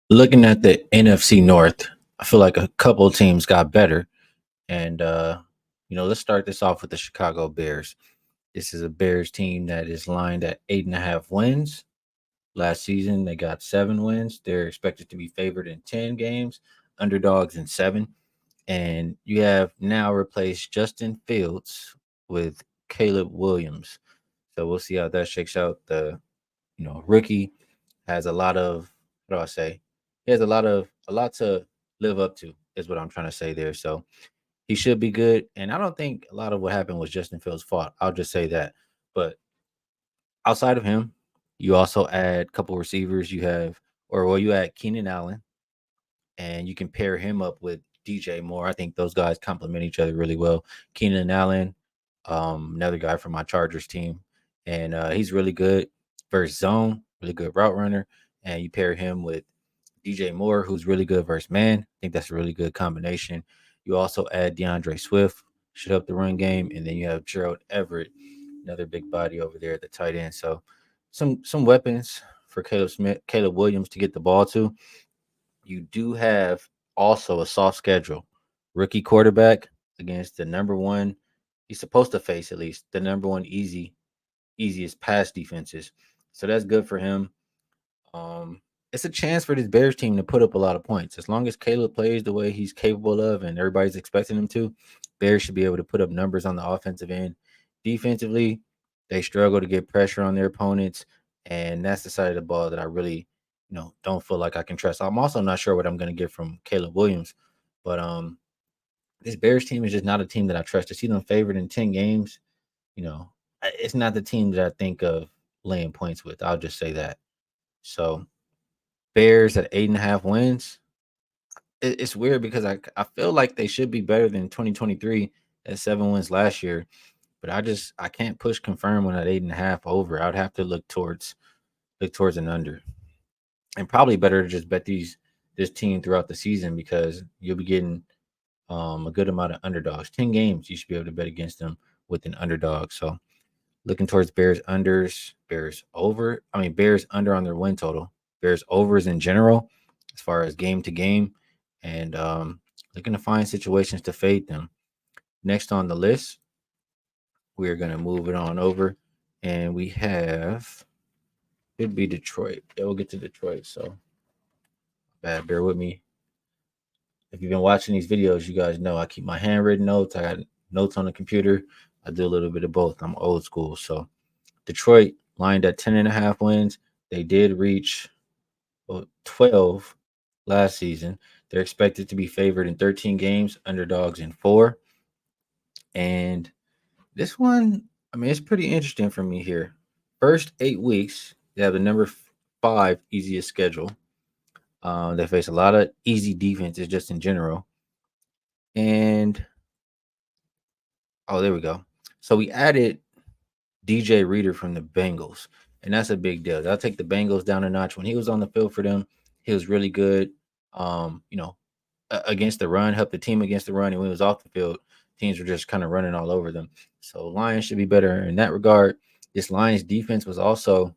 Looking at the NFC North, I feel like a couple teams got better. And let's start this off with the Chicago Bears. This is a Bears team that is lined at 8.5 wins. Last season, they got 7 wins. They're expected to be favored in 10 games, underdogs in 7. And you have now replaced Justin Fields with Caleb Williams. So we'll see how that shakes out. The rookie has a lot of, what do I say? He has a lot to live up to, is what I'm trying to say there. So he should be good. And I don't think a lot of what happened was Justin Fields' fault. I'll just say that. But outside of him, you also add a couple receivers. You add Keenan Allen, and you can pair him up with DJ Moore. I think those guys complement each other really well. Keenan Allen, another guy from my Chargers team, and he's really good versus zone, really good route runner. And you pair him with DJ Moore, who's really good versus man. I think that's a really good combination. You also add DeAndre Swift, should help the run game, and then you have Gerald Everett, another big body over there at the tight end. So some weapons for Caleb Williams to get the ball to. You do have also a soft schedule. Rookie quarterback against the number one. He's supposed to face at least the number one easiest pass defenses. So that's good for him. It's a chance for this Bears team to put up a lot of points. As long as Caleb plays the way he's capable of and everybody's expecting him to, Bears should be able to put up numbers on the offensive end. Defensively, they struggle to get pressure on their opponents, and that's the side of the ball that I really, don't feel like I can trust. I'm also not sure what I'm going to get from Caleb Williams, but this Bears team is just not a team that I trust. To see them favored in 10 games, it's not the team that I think of laying points with. I'll just say that. So Bears at 8.5 wins. It's weird because I feel like they should be better than 2023 at 7 wins last year, but I can't push confirm on that 8.5 over. I'd have to look towards an under, and probably better to just bet this team throughout the season because you'll be getting a good amount of underdogs. 10 games you should be able to bet against them with an underdog. So looking towards Bears unders, Bears over. I mean Bears under on their win total. Bears overs in general, as far as game to game, and looking to find situations to fade them. Next on the list, we are going to move it on over, and we have it'd be Detroit. Yeah, we'll get to Detroit. So bad, bear with me. If you've been watching these videos, you guys know I keep my handwritten notes. I got notes on the computer. I do a little bit of both. I'm old school. So Detroit lined at 10.5 wins. They did reach 12 last season. They're expected to be favored in 13 games, underdogs in 4. And this one, I mean, it's pretty interesting for me here. First 8 weeks, they have the number 5 easiest schedule. They face a lot of easy defenses just in general. And there we go. So we added DJ Reader from the Bengals, and that's a big deal. I'll take the Bengals down a notch. When he was on the field for them, he was really good. Against the run, helped the team against the run, and when he was off the field, teams were just kind of running all over them. So Lions should be better in that regard. This Lions defense was also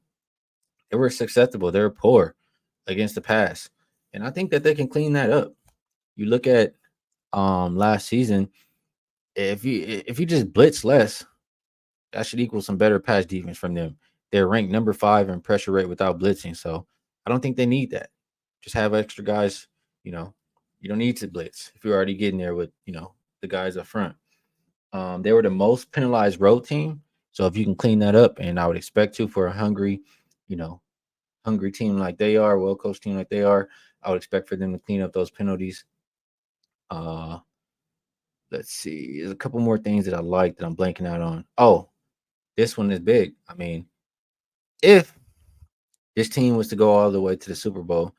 they were susceptible. They were poor against the pass, and I think that they can clean that up. You look at last season, if you just blitz less, that should equal some better pass defense from them. They're ranked number 5 in pressure rate without blitzing, so I don't think they need that. Just have extra guys. You know, you don't need to blitz if you're already getting there with the guys up front. They were the most penalized road team, so if you can clean that up, and I would expect to for a you know, hungry team like they are, well coached team like they are, I would expect for them to clean up those penalties. Uh, let's see, there's a couple more things that I like that I'm blanking out on. Oh, this one is big. I mean, if this team was to go all the way to the Super Bowl,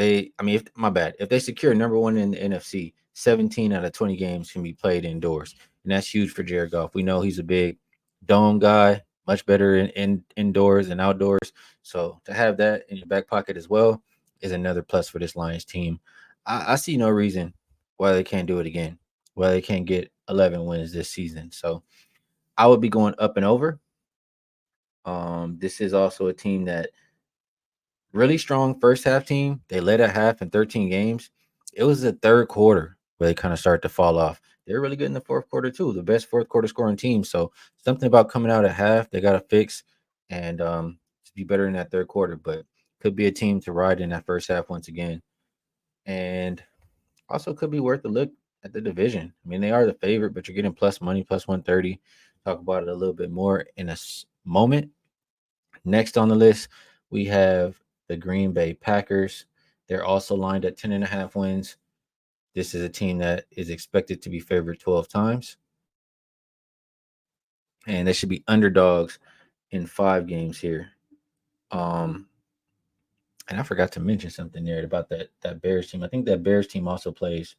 if my bad, if they secure number one in the NFC, 17 out of 20 games can be played indoors, and that's huge for Jared Goff. We know he's a big dome guy, much better in indoors and outdoors. So to have that in your back pocket as well is another plus for this Lions team. I see no reason why they can't do it again, why they can't get 11 wins this season. So I would be going up and over. This is also a team that really strong first half team. They led at half in 13 games. It was the third quarter where they kind of started to fall off. They're really good in the fourth quarter too. The best fourth quarter scoring team. So something about coming out at half they got to fix and to be better in that third quarter. But could be a team to ride in that first half once again, and also could be worth a look at the division. I mean, they are the favorite, but you're getting plus money, plus 130. Talk about it a little bit more in a moment. Next on the list, we have the Green Bay Packers. They're also lined at 10.5 wins. This is a team that is expected to be favored 12 times, and they should be underdogs in 5 games here. Um, and I forgot to mention something there about that Bears team. I think that Bears team also plays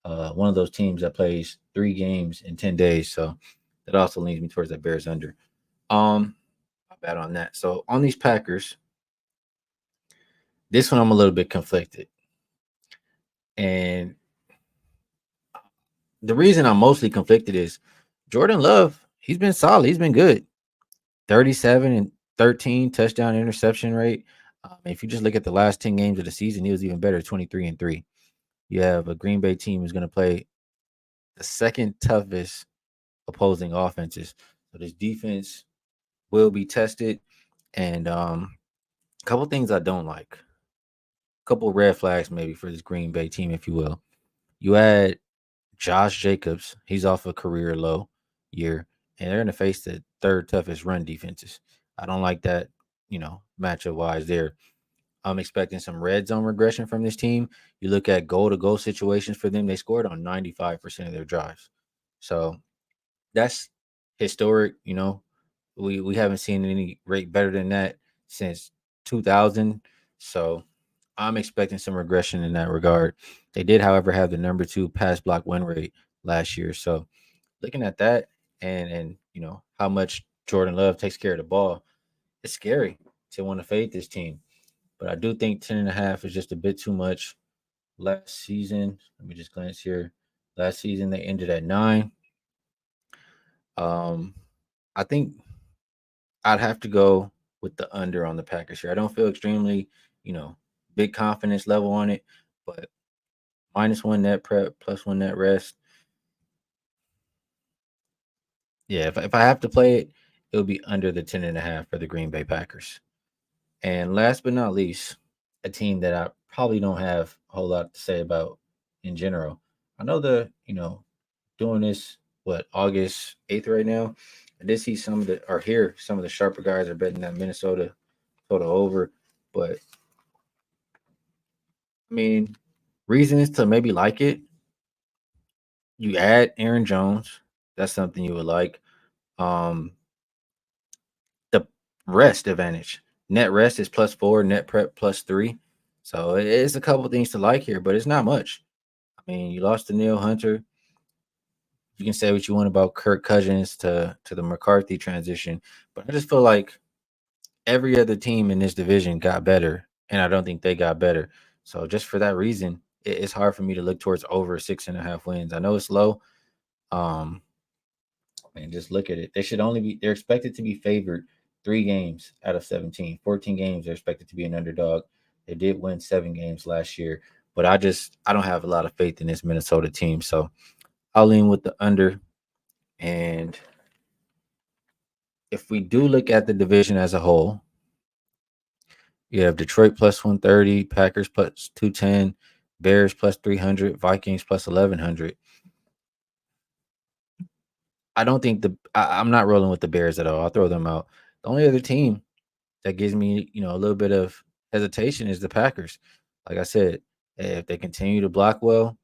one of those teams that plays 3 games in 10 days. So that also leads me towards that Bears under. I bet on that. So on these Packers, this one I'm a little bit conflicted. And the reason I'm mostly conflicted is Jordan Love, he's been solid. He's been good. 37 and 13 touchdown interception rate. If you just look at the last 10 games of the season, he was even better, 23 and 3. You have a Green Bay team who's going to play the second toughest opposing offenses. So this defense will be tested. And a couple things I don't like. A couple red flags maybe for this Green Bay team, if you will. You add Josh Jacobs. He's off a career low year, and they're going to face the third toughest run defenses. I don't like that, matchup wise there. I'm expecting some red zone regression from this team. You look at goal to goal situations for them, they scored on 95% of their drives. So that's historic. We haven't seen any rate better than that since 2000. So I'm expecting some regression in that regard. They did, however, have the number 2 pass block win rate last year. So looking at that and how much Jordan Love takes care of the ball, it's scary to want to fade this team. But I do think 10.5 is just a bit too much. Last season, let me just glance here. Last season they ended at 9. Um, I think I'd have to go with the under on the Packers here. I don't feel extremely, big confidence level on it, but -1 net prep, +1 net rest. Yeah, if I have to play it, it'll be under the 10.5 for the Green Bay Packers. And last but not least, a team that I probably don't have a whole lot to say about in general. I know doing this, August 8th right now. I did see some of the sharper guys are betting that Minnesota total over. But I mean, reasons to maybe like it. You add Aaron Jones. That's something you would like. Um, the rest advantage. Net rest is +4, net prep +3. So it's a couple things to like here, but it's not much. I mean, you lost to Neil Hunter. You can say what you want about Kirk Cousins to the McCarthy transition, but I just feel like every other team in this division got better, and I don't think they got better. So just for that reason, it's hard for me to look towards over 6.5 wins. I know it's low. Um, and just look at it. They're expected to be favored 3 games out of 17. 14 games they're expected to be an underdog. They did win 7 games last year, but I don't have a lot of faith in this Minnesota team. So I'll lean with the under. And if we do look at the division as a whole, you have Detroit +130, Packers +210, Bears +300, Vikings +1100. I don't think I'm not rolling with the Bears at all. I'll throw them out. The only other team that gives me, a little bit of hesitation is the Packers. Like I said, if they continue to block well,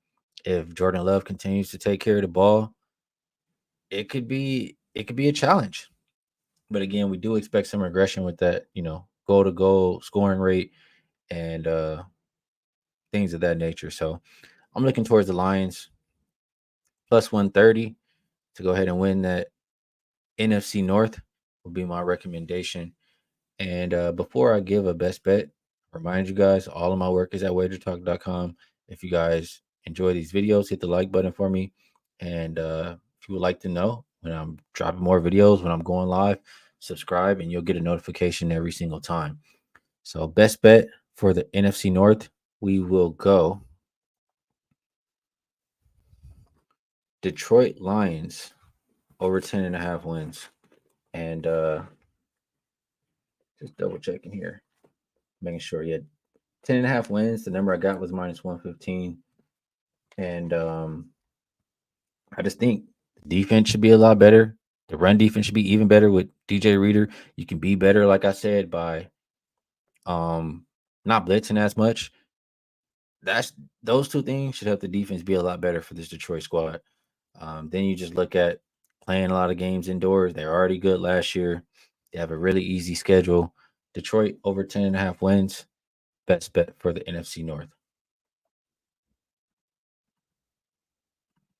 if Jordan Love continues to take care of the ball, it could be a challenge. But again, we do expect some regression with that, goal to goal scoring rate and things of that nature. So I'm looking towards the Lions +130 to go ahead and win that NFC North will be my recommendation. And before I give a best bet, remind you guys all of my work is at Wagertalk.com. If you guys enjoy these videos, hit the like button for me. And if you would like to know when I'm dropping more videos, when I'm going live, subscribe and you'll get a notification every single time. So best bet for the NFC North, we will go Detroit Lions over 10.5 wins. And just double checking here, making sure. Yeah, 10.5 wins. The number I got was minus 115. And I just think the defense should be a lot better. The run defense should be even better with DJ Reader. You can be better, like I said, by not blitzing as much. That's those two things should help the defense be a lot better for this Detroit squad. Then you just look at playing a lot of games indoors. They're already good last year. They have a really easy schedule. Detroit over 10.5 wins. Best bet for the NFC North.